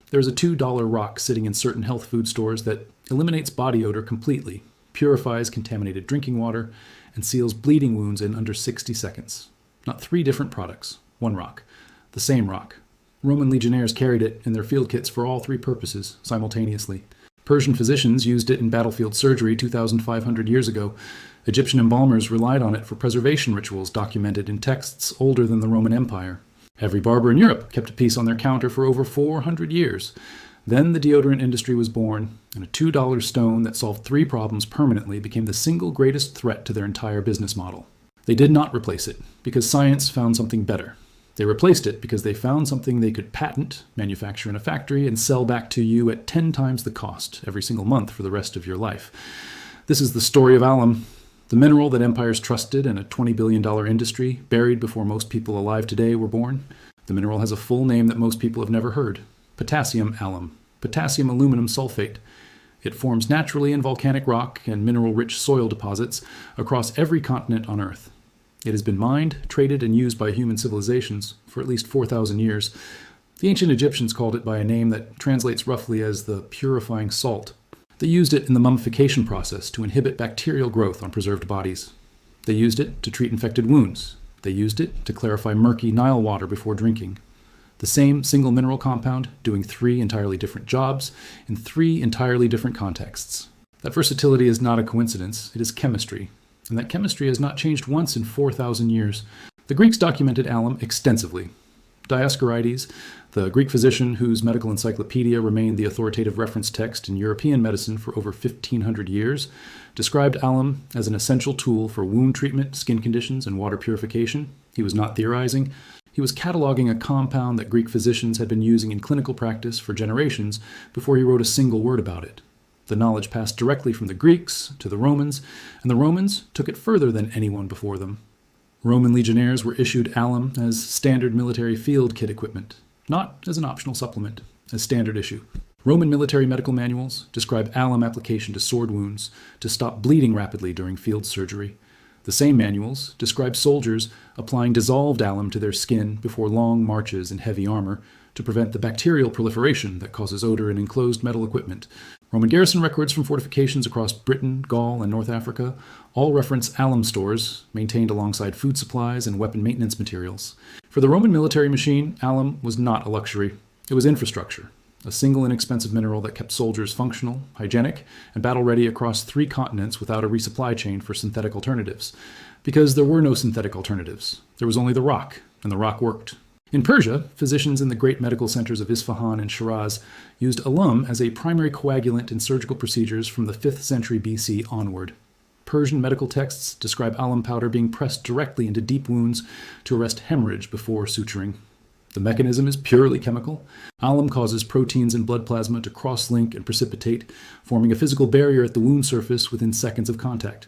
There's a $2 rock sitting in certain health food stores that eliminates body odor completely, purifies contaminated drinking water, and seals bleeding wounds in under 60 seconds. Not 3 different products, one rock. The same rock. Roman legionnaires carried it in their field kits for all 3 purposes, simultaneously. Persian physicians used it in battlefield surgery 2,500 years ago. Egyptian embalmers relied on it for preservation rituals documented in texts older than the Roman Empire. Every barber in Europe kept a piece on their counter for over 400 years. Then the deodorant industry was born, and a $2 stone that solved 3 problems permanently became the single greatest threat to their entire business model. They did not replace it, because science found something better. They replaced it because they found something they could patent, manufacture in a factory, and sell back to you at 10 times the cost every single month for the rest of your life. This is the story of alum, the mineral that empires trusted in a $20 billion industry, buried before most people alive today were born. The mineral has a full name that most people have never heard: potassium alum, potassium aluminum sulfate. It forms naturally in volcanic rock and mineral-rich soil deposits across every continent on Earth. It has been mined, traded, and used by human civilizations for at least 4,000 years. The ancient Egyptians called it by a name that translates roughly as the purifying salt. They used it in the mummification process to inhibit bacterial growth on preserved bodies. They used it to treat infected wounds. They used it to clarify murky Nile water before drinking. The same single mineral compound doing 3 entirely different jobs in 3 entirely different contexts. That versatility is not a coincidence, it is chemistry. And that chemistry has not changed once in 4,000 years. The Greeks documented alum extensively. Dioscorides, the Greek physician whose medical encyclopedia remained the authoritative reference text in European medicine for over 1,500 years, described alum as an essential tool for wound treatment, skin conditions, and water purification. He was not theorizing. He was cataloging a compound that Greek physicians had been using in clinical practice for generations before he wrote a single word about it. The knowledge passed directly from the Greeks to the Romans, and the Romans took it further than anyone before them. Roman legionnaires were issued alum as standard military field kit equipment, not as an optional supplement, as standard issue. Roman military medical manuals describe alum application to sword wounds to stop bleeding rapidly during field surgery. The same manuals describe soldiers applying dissolved alum to their skin before long marches in heavy armor to prevent the bacterial proliferation that causes odor in enclosed metal equipment. Roman garrison records from fortifications across Britain, Gaul, and North Africa all reference alum stores maintained alongside food supplies and weapon maintenance materials. For the Roman military machine, alum was not a luxury. It was infrastructure, a single inexpensive mineral that kept soldiers functional, hygienic, and battle-ready across 3 continents without a resupply chain for synthetic alternatives. Because there were no synthetic alternatives. There was only the rock, and the rock worked. In Persia, physicians in the great medical centers of Isfahan and Shiraz used alum as a primary coagulant in surgical procedures from the 5th century BC onward. Persian medical texts describe alum powder being pressed directly into deep wounds to arrest hemorrhage before suturing. The mechanism is purely chemical. Alum causes proteins in blood plasma to cross-link and precipitate, forming a physical barrier at the wound surface within seconds of contact.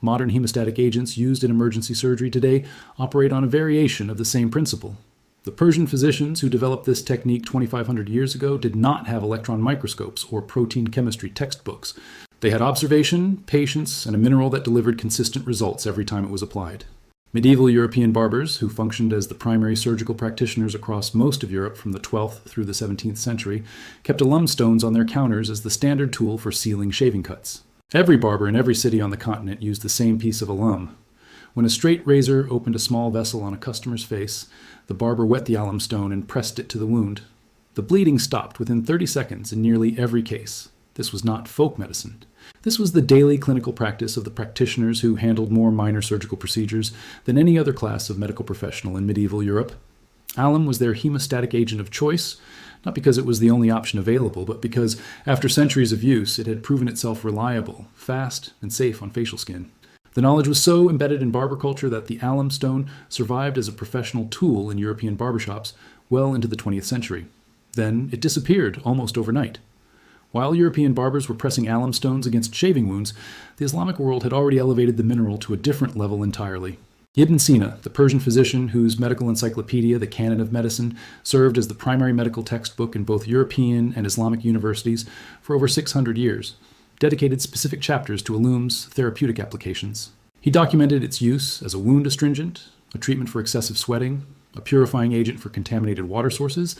Modern hemostatic agents used in emergency surgery today operate on a variation of the same principle. The Persian physicians who developed this technique 2,500 years ago did not have electron microscopes or protein chemistry textbooks. They had observation, patience, and a mineral that delivered consistent results every time it was applied. Medieval European barbers, who functioned as the primary surgical practitioners across most of Europe from the 12th through the 17th century, kept alum stones on their counters as the standard tool for sealing shaving cuts. Every barber in every city on the continent used the same piece of alum. When a straight razor opened a small vessel on a customer's face, the barber wet the alum stone and pressed it to the wound. The bleeding stopped within 30 seconds in nearly every case. This was not folk medicine. This was the daily clinical practice of the practitioners who handled more minor surgical procedures than any other class of medical professional in medieval Europe. Alum was their hemostatic agent of choice, not because it was the only option available, but because, after centuries of use, it had proven itself reliable, fast, and safe on facial skin. The knowledge was so embedded in barber culture that the alum stone survived as a professional tool in European barbershops well into the 20th century. Then it disappeared almost overnight. While European barbers were pressing alum stones against shaving wounds, the Islamic world had already elevated the mineral to a different level entirely. Ibn Sina, the Persian physician whose medical encyclopedia, the Canon of Medicine, served as the primary medical textbook in both European and Islamic universities for over 600 years, dedicated specific chapters to alum's therapeutic applications. He documented its use as a wound astringent, a treatment for excessive sweating, a purifying agent for contaminated water sources,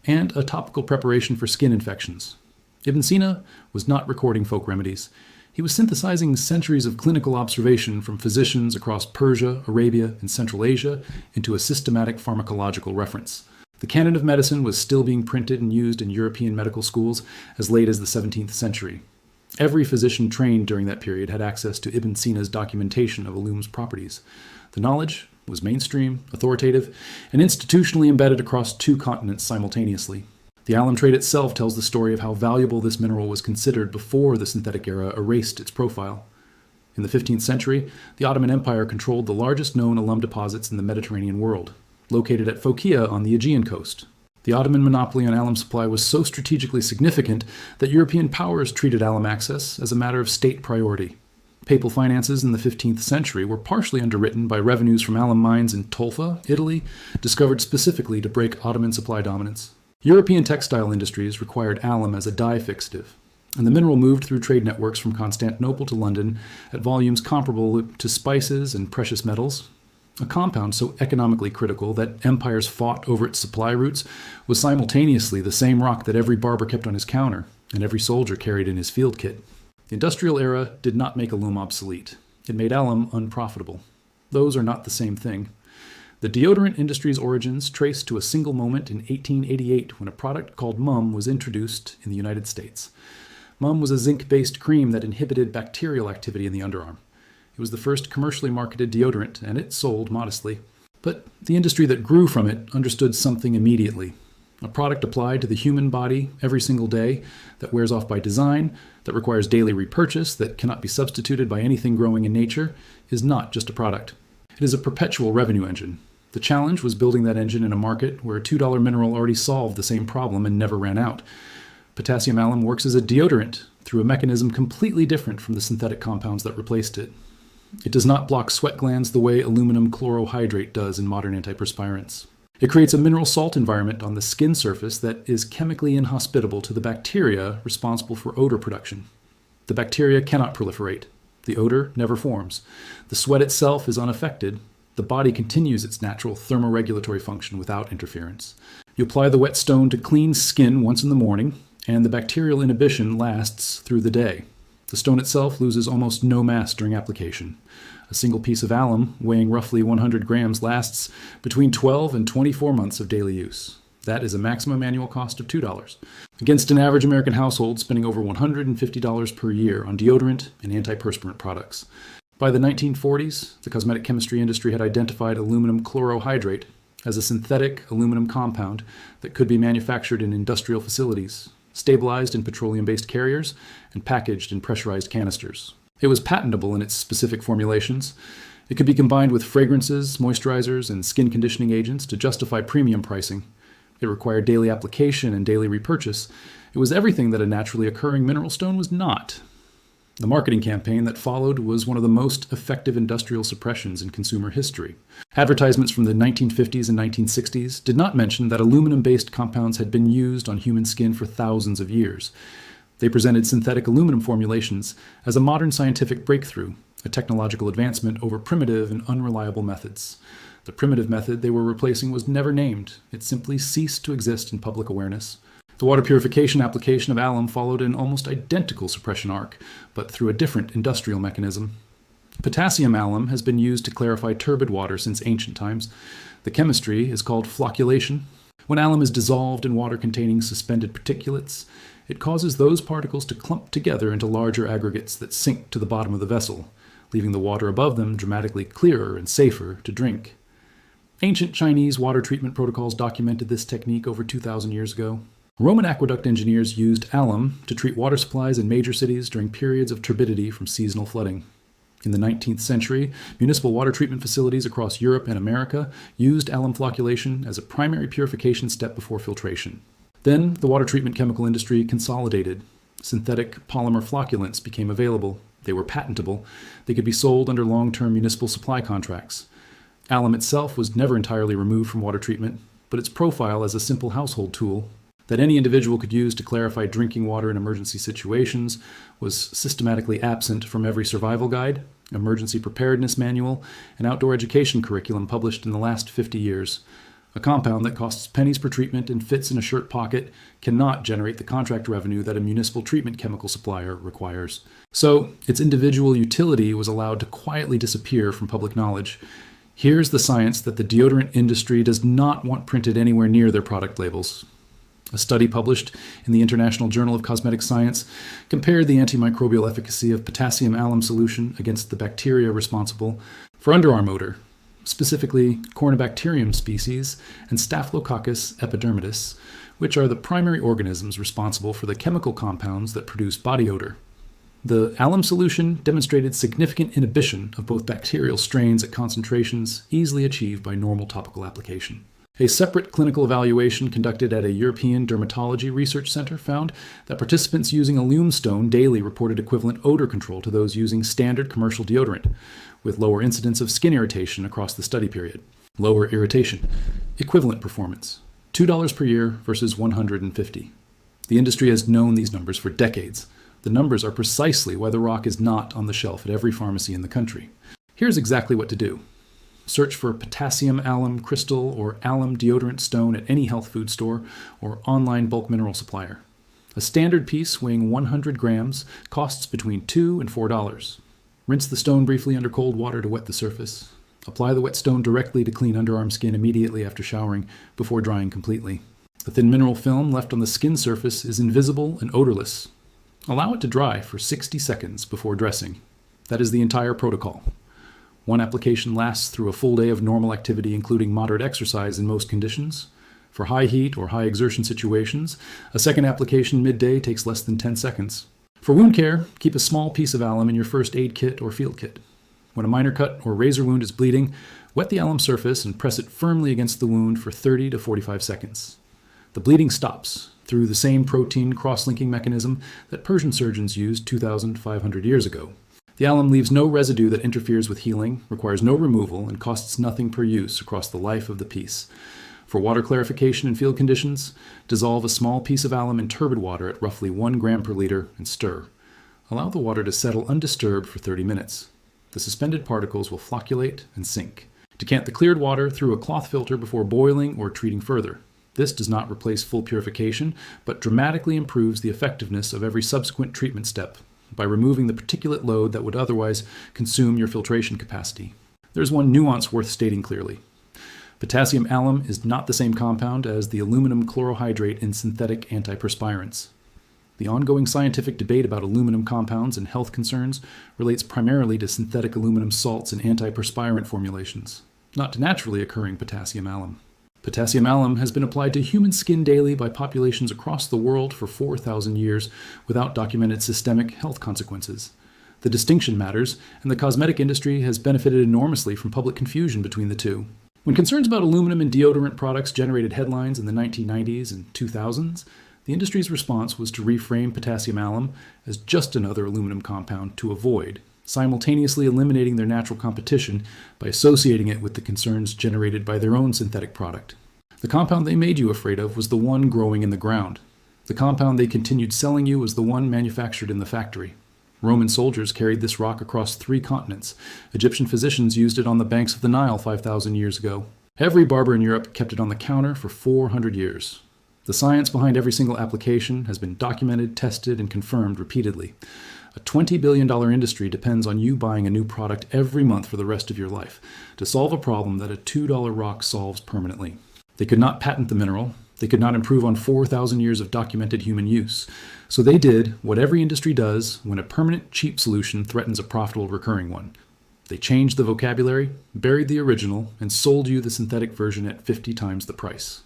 and a topical preparation for skin infections. Ibn Sina was not recording folk remedies. He was synthesizing centuries of clinical observation from physicians across Persia, Arabia, and Central Asia into a systematic pharmacological reference. The Canon of medicine was still being printed and used in European medical schools as late as the 17th century. Every physician trained during that period had access to Ibn Sina's documentation of alum's properties. The knowledge was mainstream, authoritative, and institutionally embedded across 2 continents simultaneously. The alum trade itself tells the story of how valuable this mineral was considered before the synthetic era erased its profile. In the 15th century, the Ottoman Empire controlled the largest known alum deposits in the Mediterranean world, located at Phocaea on the Aegean coast. The Ottoman monopoly on alum supply was so strategically significant that European powers treated alum access as a matter of state priority. Papal finances in the 15th century were partially underwritten by revenues from alum mines in Tolfa, Italy, discovered specifically to break Ottoman supply dominance. European textile industries required alum as a dye fixative, and the mineral moved through trade networks from Constantinople to London at volumes comparable to spices and precious metals. A compound so economically critical that empires fought over its supply routes was simultaneously the same rock that every barber kept on his counter and every soldier carried in his field kit. The industrial era did not make alum obsolete. It made alum unprofitable. Those are not the same thing. The deodorant industry's origins trace to a single moment in 1888 when a product called Mum was introduced in the United States. Mum was a zinc-based cream that inhibited bacterial activity in the underarm. It was the first commercially marketed deodorant, and it sold modestly. But the industry that grew from it understood something immediately. A product applied to the human body every single day, that wears off by design, that requires daily repurchase, that cannot be substituted by anything growing in nature, is not just a product. It is a perpetual revenue engine. The challenge was building that engine in a market where a $2 mineral already solved the same problem and never ran out. Potassium alum works as a deodorant through a mechanism completely different from the synthetic compounds that replaced it. It does not block sweat glands the way aluminum chlorohydrate does in modern antiperspirants. It creates a mineral salt environment on the skin surface that is chemically inhospitable to the bacteria responsible for odor production. The bacteria cannot proliferate. The odor never forms. The sweat itself is unaffected. The body continues its natural thermoregulatory function without interference. You apply the wet stone to clean skin once in the morning, and the bacterial inhibition lasts through the day. The stone itself loses almost no mass during application. A single piece of alum, weighing roughly 100 grams, lasts between 12 and 24 months of daily use. That is a maximum annual cost of $2, against an average American household spending over $150 per year on deodorant and antiperspirant products. By the 1940s, the cosmetic chemistry industry had identified aluminum chlorohydrate as a synthetic aluminum compound that could be manufactured in industrial facilities, stabilized in petroleum-based carriers, and packaged in pressurized canisters. It was patentable in its specific formulations. It could be combined with fragrances, moisturizers, and skin conditioning agents to justify premium pricing. It required daily application and daily repurchase. It was everything that a naturally occurring mineral stone was not. The marketing campaign that followed was one of the most effective industrial suppressions in consumer history. Advertisements from the 1950s and 1960s did not mention that aluminum-based compounds had been used on human skin for thousands of years. They presented synthetic aluminum formulations as a modern scientific breakthrough, a technological advancement over primitive and unreliable methods. The primitive method they were replacing was never named. It simply ceased to exist in public awareness. The water purification application of alum followed an almost identical suppression arc, but through a different industrial mechanism. Potassium alum has been used to clarify turbid water since ancient times. The chemistry is called flocculation. When alum is dissolved in water containing suspended particulates, it causes those particles to clump together into larger aggregates that sink to the bottom of the vessel, leaving the water above them dramatically clearer and safer to drink. Ancient Chinese water treatment protocols documented this technique over 2,000 years ago. Roman aqueduct engineers used alum to treat water supplies in major cities during periods of turbidity from seasonal flooding. In the 19th century, municipal water treatment facilities across Europe and America used alum flocculation as a primary purification step before filtration. Then, the water treatment chemical industry consolidated. Synthetic polymer flocculants became available. They were patentable. They could be sold under long-term municipal supply contracts. Alum itself was never entirely removed from water treatment, but its profile as a simple household tool that any individual could use to clarify drinking water in emergency situations was systematically absent from every survival guide, emergency preparedness manual, and outdoor education curriculum published in the last 50 years. A compound that costs pennies per treatment and fits in a shirt pocket cannot generate the contract revenue that a municipal treatment chemical supplier requires. So, its individual utility was allowed to quietly disappear from public knowledge. Here's the science that the deodorant industry does not want printed anywhere near their product labels. A study published in the International Journal of Cosmetic Science compared the antimicrobial efficacy of potassium alum solution against the bacteria responsible for underarm odor, specifically Corynebacterium species and Staphylococcus epidermidis, which are the primary organisms responsible for the chemical compounds that produce body odor. The alum solution demonstrated significant inhibition of both bacterial strains at concentrations easily achieved by normal topical application. A separate clinical evaluation conducted at a European Dermatology Research Center found that participants using Alum stone daily reported equivalent odor control to those using standard commercial deodorant, with lower incidence of skin irritation across the study period. Lower irritation. Equivalent performance. $2 per year versus $150. The industry has known these numbers for decades. The numbers are precisely why the rock is not on the shelf at every pharmacy in the country. Here's exactly what to do. Search for potassium alum crystal or alum deodorant stone at any health food store or online bulk mineral supplier. A standard piece weighing 100 grams costs between $2 and $4. Rinse the stone briefly under cold water to wet the surface. Apply the wet stone directly to clean underarm skin immediately after showering before drying completely. The thin mineral film left on the skin surface is invisible and odorless. Allow it to dry for 60 seconds before dressing. That is the entire protocol. One application lasts through a full day of normal activity, including moderate exercise in most conditions. For high heat or high exertion situations, a second application midday takes less than 10 seconds. For wound care, keep a small piece of alum in your first aid kit or field kit. When a minor cut or razor wound is bleeding, wet the alum surface and press it firmly against the wound for 30 to 45 seconds. The bleeding stops through the same protein cross-linking mechanism that Persian surgeons used 2,500 years ago. The alum leaves no residue that interferes with healing, requires no removal, and costs nothing per use across the life of the piece. For water clarification in field conditions, dissolve a small piece of alum in turbid water at roughly 1 gram per liter and stir. Allow the water to settle undisturbed for 30 minutes. The suspended particles will flocculate and sink. Decant the cleared water through a cloth filter before boiling or treating further. This does not replace full purification, but dramatically improves the effectiveness of every subsequent treatment step by removing the particulate load that would otherwise consume your filtration capacity. There's one nuance worth stating clearly. Potassium alum is not the same compound as the aluminum chlorohydrate in synthetic antiperspirants. The ongoing scientific debate about aluminum compounds and health concerns relates primarily to synthetic aluminum salts and antiperspirant formulations, not to naturally occurring potassium alum. Potassium alum has been applied to human skin daily by populations across the world for 4,000 years without documented systemic health consequences. The distinction matters, and the cosmetic industry has benefited enormously from public confusion between the two. When concerns about aluminum in deodorant products generated headlines in the 1990s and 2000s, the industry's response was to reframe potassium alum as just another aluminum compound to avoid, simultaneously eliminating their natural competition by associating it with the concerns generated by their own synthetic product. The compound they made you afraid of was the one growing in the ground. The compound they continued selling you was the one manufactured in the factory. Roman soldiers carried this rock across 3 continents. Egyptian physicians used it on the banks of the Nile 5,000 years ago. Every barber in Europe kept it on the counter for 400 years. The science behind every single application has been documented, tested, and confirmed repeatedly. A $20 billion industry depends on you buying a new product every month for the rest of your life to solve a problem that a $2 rock solves permanently. They could not patent the mineral. They could not improve on 4,000 years of documented human use. So they did what every industry does when a permanent, cheap solution threatens a profitable, recurring one. They changed the vocabulary, buried the original, and sold you the synthetic version at 50 times the price.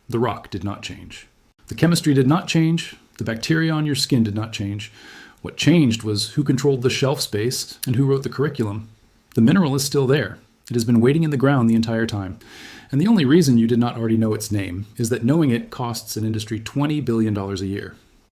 The rock did not change. The chemistry did not change. The bacteria on your skin did not change. What changed was who controlled the shelf space and who wrote the curriculum. The mineral is still there. It has been waiting in the ground the entire time. And the only reason you did not already know its name is that knowing it costs an industry $20 billion a year.